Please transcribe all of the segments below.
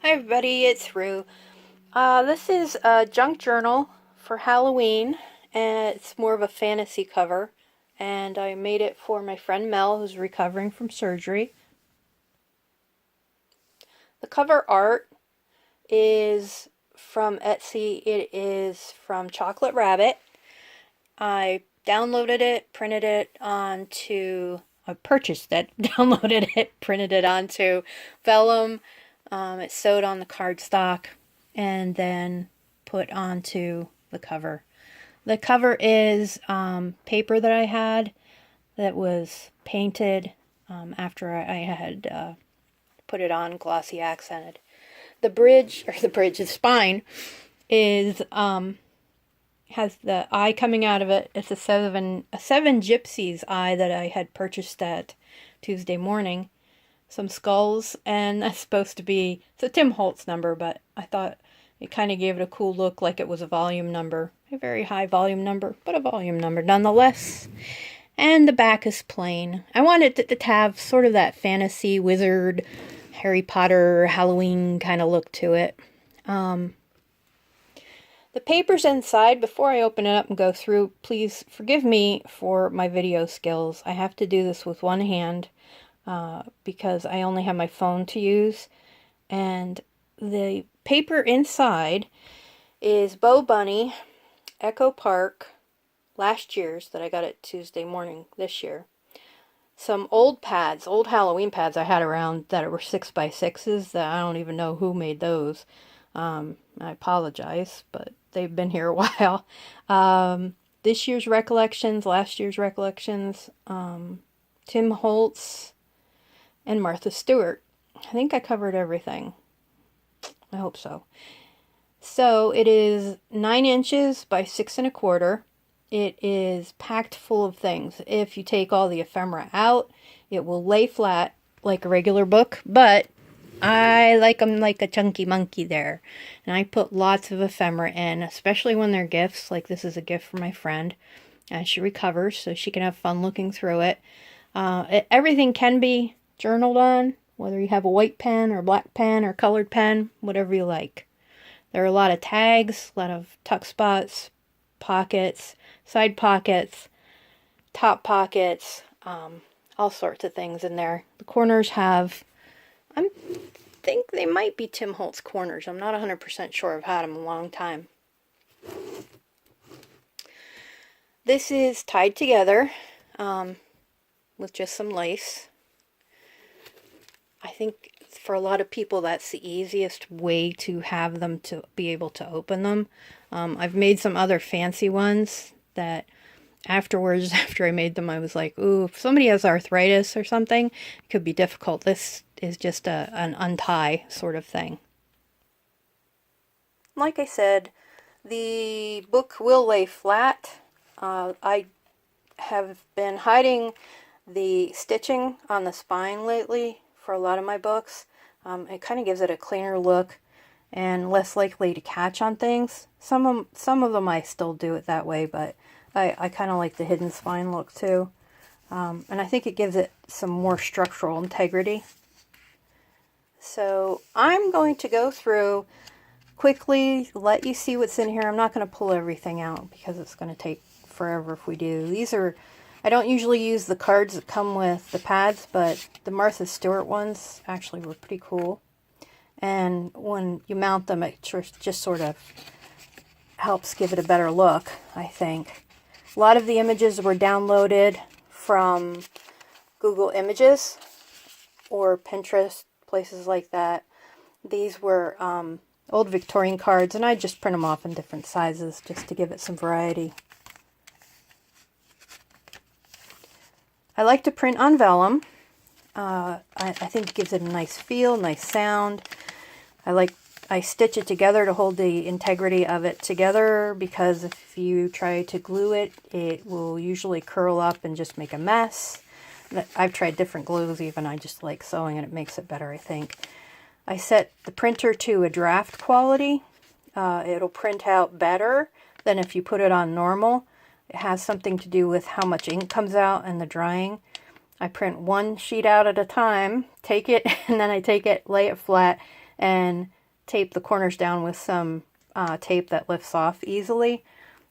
Hi everybody, it's Rue. This is a junk journal for Halloween, and it's more of a fantasy cover. And I made it for my friend Mel, who's recovering from surgery. The cover art is from Etsy. It is from Chocolate Rabbit. I downloaded it, printed it onto... I purchased it, downloaded it, printed it onto vellum. It's sewed on the cardstock and then put onto the cover. The cover is paper that I had that was painted after I had put it on, glossy accented. The spine is has the eye coming out of it. It's a seven gypsies eye that I had purchased at Tuesday morning. Some skulls, and that's supposed to be, it's a Tim Holtz number, but I thought it kind of gave it a cool look, like it was a volume number. A very high volume number, but a volume number nonetheless. And the back is plain. I wanted it to have sort of that fantasy wizard, Harry Potter, Halloween kind of look to it. The paper's inside. Before I open it up and go through, please forgive me for my video skills. I have to do this with one hand because I only have my phone to use. And the paper inside is Bo Bunny, Echo Park, last year's that I got it Tuesday morning this year. Some old pads, old Halloween pads I had around that were 6x6s that I don't even know who made those. I apologize, but they've been here a while. This year's recollections, last year's recollections, Tim Holtz, and Martha Stewart. I think I covered everything. I hope so. So it is 9 inches by 6 1/4. It is packed full of things. If you take all the ephemera out, it will lay flat like a regular book, but I like them like a chunky monkey there. And I put lots of ephemera in, especially when they're gifts. Like this is a gift for my friend. And she recovers, so she can have fun looking through it. Everything can be journaled on, whether you have a white pen or black pen or colored pen, whatever you like. There are a lot of tags, a lot of tuck spots, pockets, side pockets, top pockets, all sorts of things in there. The corners have... I think they might be Tim Holtz corners. I'm not 100% sure. I've had them a long time. This is tied together with just some lace. I think for a lot of people that's the easiest way to have them to be able to open them. I've made some other fancy ones that afterwards, after I made them, I was like, ooh, if somebody has arthritis or something, it could be difficult. This is just an untie sort of thing. Like I said, the book will lay flat. I have been hiding the stitching on the spine lately for a lot of my books. It kind of gives it a cleaner look and less likely to catch on things. Some of them I still do it that way, but I kind of like the hidden spine look too. And I think it gives it some more structural integrity. So I'm going to go through quickly, let you see what's in here. I'm not going to pull everything out because it's going to take forever if we do. These are, I don't usually use the cards that come with the pads, but the Martha Stewart ones actually were pretty cool. And when you mount them, it just sort of helps give it a better look, I think. A lot of the images were downloaded from Google Images or Pinterest, places like that. These were old Victorian cards, and I just print them off in different sizes just to give it some variety. I like to print on vellum. I think it gives it a nice feel, nice sound. I stitch it together to hold the integrity of it together, because if you try to glue it, it will usually curl up and just make a mess. I've tried different glues even. I just like sewing and it makes it better, I think. I set the printer to a draft quality. It'll print out better than if you put it on normal. It has something to do with how much ink comes out and the drying. I print one sheet out at a time, take it, and then I take it, lay it flat, and tape the corners down with some tape that lifts off easily.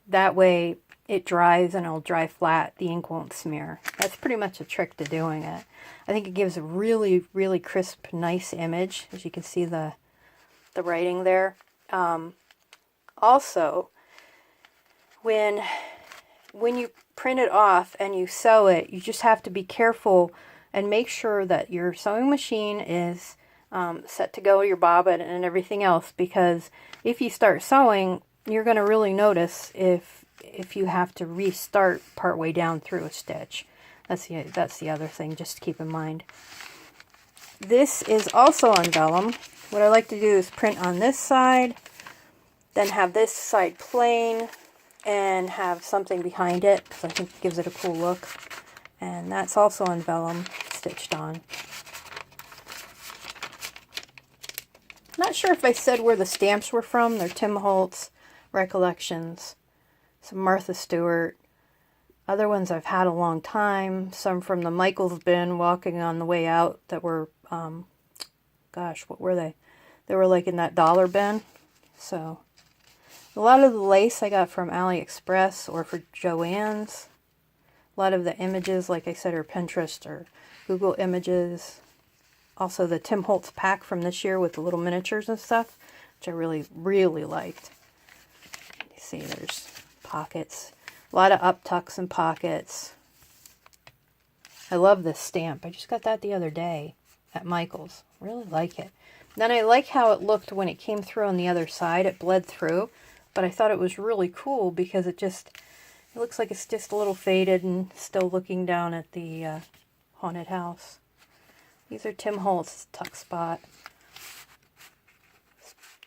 That way it dries and it'll dry flat. The ink won't smear. That's pretty much a trick to doing it. I think it gives a really, really crisp, nice image. As you can see the writing there. Also, when you print it off and you sew it, you just have to be careful and make sure that your sewing machine is set to go, your bobbin and everything else, because if you start sewing, you're going to really notice if you have to restart partway down through a stitch. That's the other thing, just to keep in mind. This is also on vellum. What I like to do is print on this side, then have this side plain, and have something behind it, because I think it gives it a cool look. And that's also on vellum, stitched on. Not sure if I said where the stamps were from. They're Tim Holtz, Recollections, some Martha Stewart. Other ones I've had a long time. Some from the Michaels bin, walking on the way out, that were, gosh, what were they? They were like in that dollar bin. So, a lot of the lace I got from AliExpress or for Joann's. A lot of the images, like I said, are Pinterest or Google Images. Also the Tim Holtz pack from this year with the little miniatures and stuff, which I really, really liked. You see there's pockets. A lot of up tucks and pockets. I love this stamp. I just got that the other day at Michael's. Really like it. Then I like how it looked when it came through on the other side. It bled through, but I thought it was really cool because it looks like it's just a little faded and still looking down at the haunted house. These are Tim Holtz tuck spot.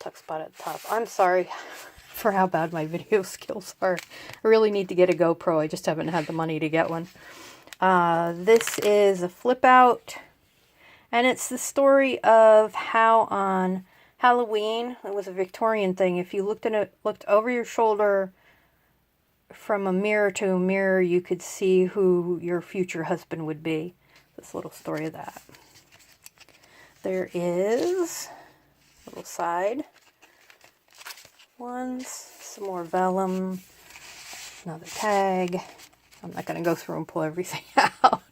Tuck spot at the top. I'm sorry for how bad my video skills are. I really need to get a GoPro. I just haven't had the money to get one. This is a flip out. And it's the story of how on Halloween, it was a Victorian thing, if you looked over your shoulder from a mirror to a mirror, you could see who your future husband would be. This little story of that. There is a little side ones, some more vellum, another tag. I'm not going to go through and pull everything out.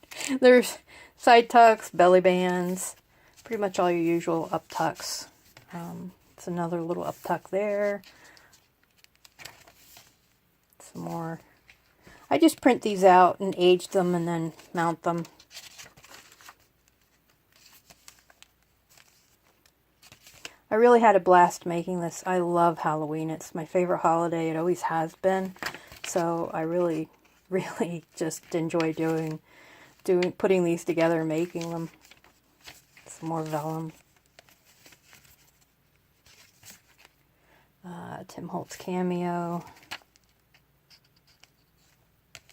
There's side tucks, belly bands, pretty much all your usual up tucks. It's another little up tuck there. Some more. I just print these out and age them and then mount them. I really had a blast making this. I love Halloween. It's my favorite holiday. It always has been. So I really, really just enjoy putting these together and making them. Some more vellum. Tim Holtz cameo.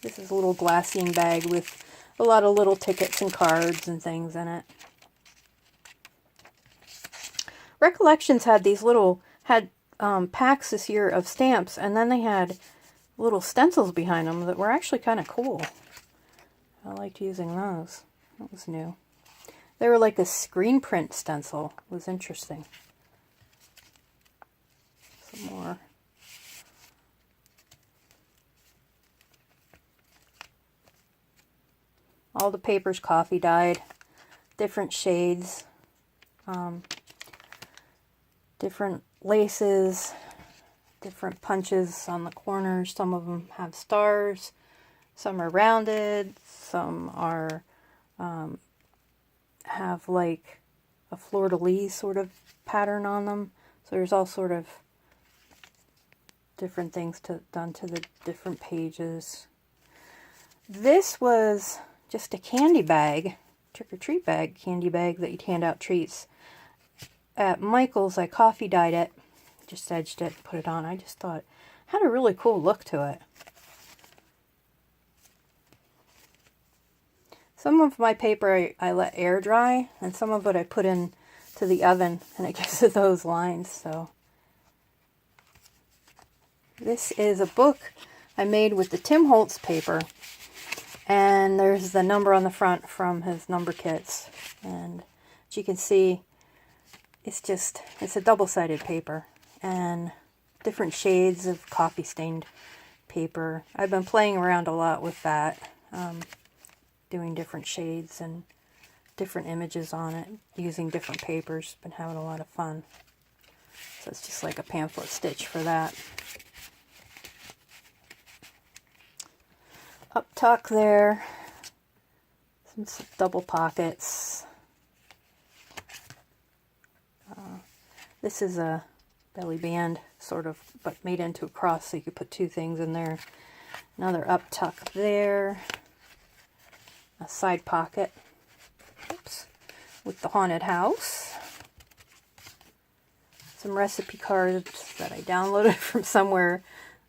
This is a little glassine bag with a lot of little tickets and cards and things in it. Recollections had these packs this year of stamps, and then they had little stencils behind them that were actually kind of cool. I liked using those. That was new. They were like a screen print stencil. It was interesting. Some more. All the paper's coffee dyed. Different shades. Different laces. Different punches on the corners. Some of them have stars. Some are rounded. Some are have like a fleur-de-lis sort of pattern on them. So there's all sort of different things done to the different pages. This was just a candy bag, trick-or-treat bag, candy bag that you'd hand out treats. At Michael's, I coffee dyed it, just edged it, put it on. I just thought it had a really cool look to it. Some of my paper I let air dry, and some of it I put in to the oven, and it gives it those lines. So this is a book I made with the Tim Holtz paper, and there's the number on the front from his number kits. And as you can see, it's a double-sided paper and different shades of coffee stained paper. I've been playing around a lot with that, doing different shades and different images on it, using different papers. Been having a lot of fun. So it's just like a pamphlet stitch for that. Up tuck there, some double pockets. This is a belly band, sort of, but made into a cross, so you could put two things in there. Another up tuck there. A side pocket, oops, with the haunted house. Some recipe cards that I downloaded from somewhere.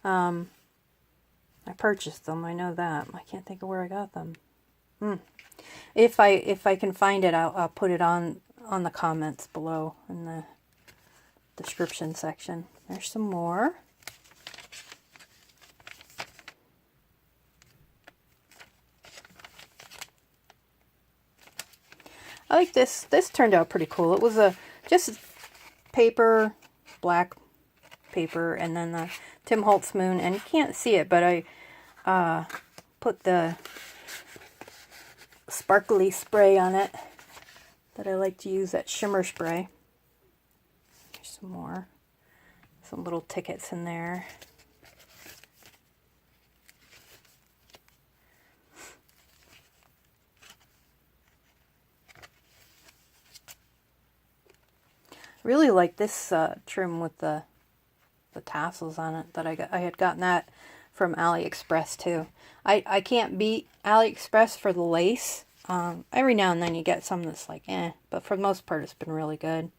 I purchased them, I know that. I can't think of where I got them. If I can find it, I'll put it on the comments below in the description section. There's some more. I like this. This turned out pretty cool. It was just paper, black paper, and then the Tim Holtz moon. And you can't see it, but I put the sparkly spray on it that I like to use, that shimmer spray. There's some more. Some little tickets in there. Really like this trim with the tassels on it that I had gotten that from AliExpress too. I can't beat AliExpress for the lace. Every now and then you get some that's like but for the most part it's been really good.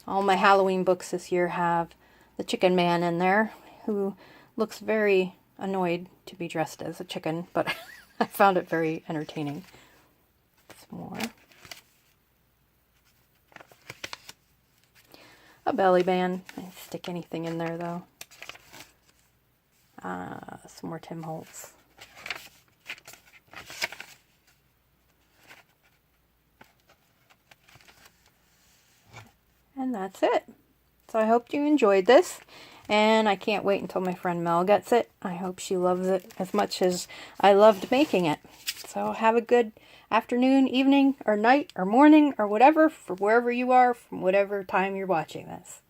All my Halloween books this year have the chicken man in there, who looks very annoyed to be dressed as a chicken, but I found it very entertaining. Some more. A belly band. I can stick anything in there though. Some more Tim Holtz. And that's it. So I hope you enjoyed this, and I can't wait until my friend Mel gets it. I hope she loves it as much as I loved making it. So have a good afternoon, evening, or night, or morning, or whatever, for wherever you are, from whatever time you're watching this.